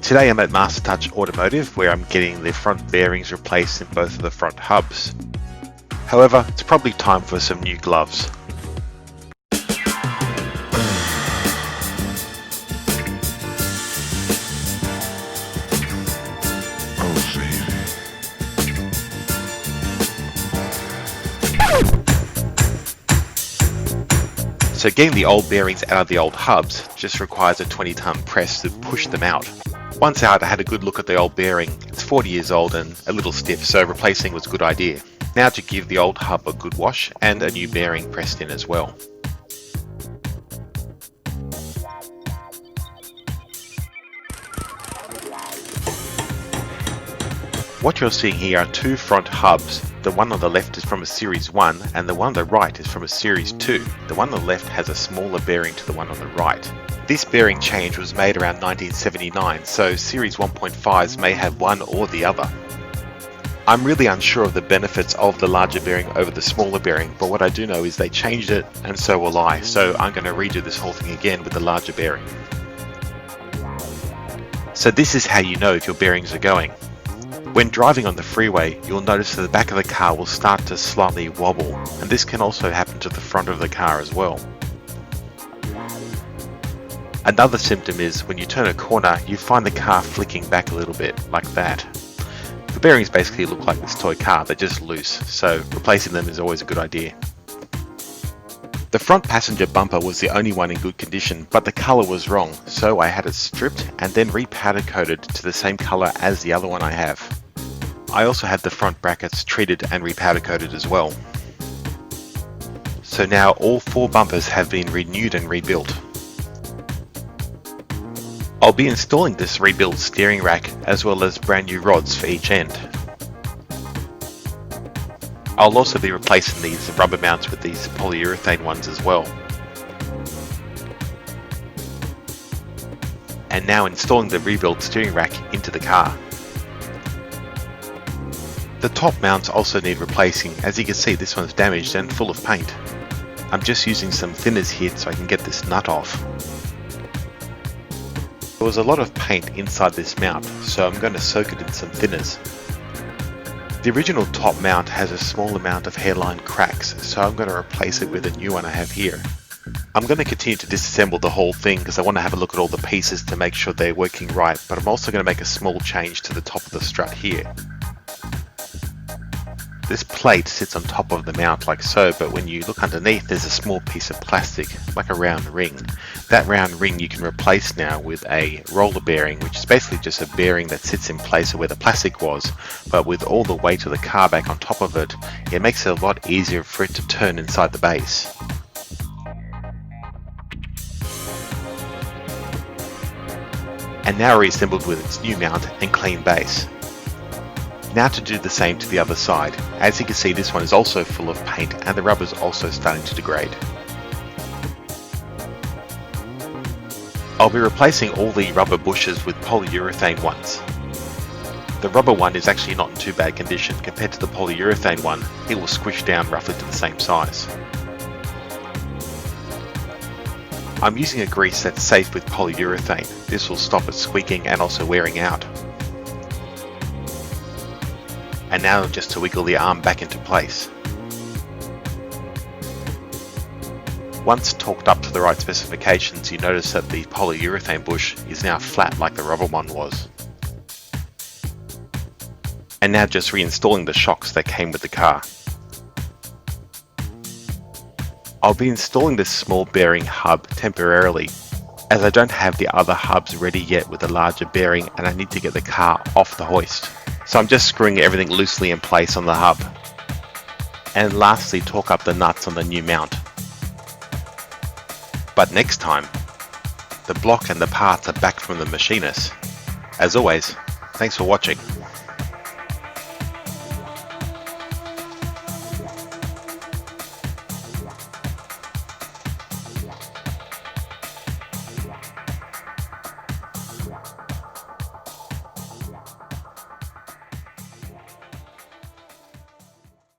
Today I'm at Master Touch Automotive, where I'm getting the front bearings replaced in both of the front hubs. However, it's probably time for some new gloves. So getting the old bearings out of the old hubs just requires a 20-ton press to push them out. Once out, I had a good look at the old bearing. It's 40 years old and a little stiff, so replacing was a good idea. Now to give the old hub a good wash and a new bearing pressed in as well. What you're seeing here are two front hubs. The one on the left is from a Series 1 and the one on the right is from a Series 2. The one on the left has a smaller bearing to the one on the right. This bearing change was made around 1979, so Series 1.5s may have one or the other. I'm really unsure of the benefits of the larger bearing over the smaller bearing, but what I do know is they changed it and so will I, so I'm going to redo this whole thing again with the larger bearing. So this is how you know if your bearings are going. When driving on the freeway, you'll notice that the back of the car will start to slightly wobble, and this can also happen to the front of the car as well. Another symptom is when you turn a corner, you find the car flicking back a little bit, like that. The bearings basically look like this toy car, they're just loose, so replacing them is always a good idea. The front passenger bumper was the only one in good condition, but the colour was wrong, so I had it stripped and then re-powder coated to the same colour as the other one I have. I also had the front brackets treated and re-powder coated as well. So now all four bumpers have been renewed and rebuilt. I'll be installing this rebuilt steering rack as well as brand new rods for each end. I'll also be replacing these rubber mounts with these polyurethane ones as well. And now installing the rebuilt steering rack into the car. The top mounts also need replacing. As you can see, this one's damaged and full of paint. I'm just using some thinners here so I can get this nut off. There was a lot of paint inside this mount, so I'm going to soak it in some thinners. The original top mount has a small amount of hairline cracks, so I'm going to replace it with a new one I have here. I'm going to continue to disassemble the whole thing because I want to have a look at all the pieces to make sure they're working right, but I'm also going to make a small change to the top of the strut here. This plate sits on top of the mount like so, but when you look underneath there's a small piece of plastic, like a round ring. That round ring you can replace now with a roller bearing, which is basically just a bearing that sits in place of where the plastic was, but with all the weight of the car back on top of it, it makes it a lot easier for it to turn inside the base. And now reassembled with its new mount and clean base. Now to do the same to the other side. As you can see, this one is also full of paint and the rubber is also starting to degrade. I'll be replacing all the rubber bushes with polyurethane ones. The rubber one is actually not in too bad condition. Compared to the polyurethane one, it will squish down roughly to the same size. I'm using a grease that's safe with polyurethane. This will stop it squeaking and also wearing out. And now just to wiggle the arm back into place. Once torqued up to the right specifications, you notice that the polyurethane bush is now flat like the rubber one was. And now just reinstalling the shocks that came with the car. I'll be installing this small bearing hub temporarily, as I don't have the other hubs ready yet with a larger bearing and I need to get the car off the hoist. So I'm just screwing everything loosely in place on the hub. And lastly, torque up the nuts on the new mount. But next time, the block and the parts are back from the machinist. As always, thanks for watching.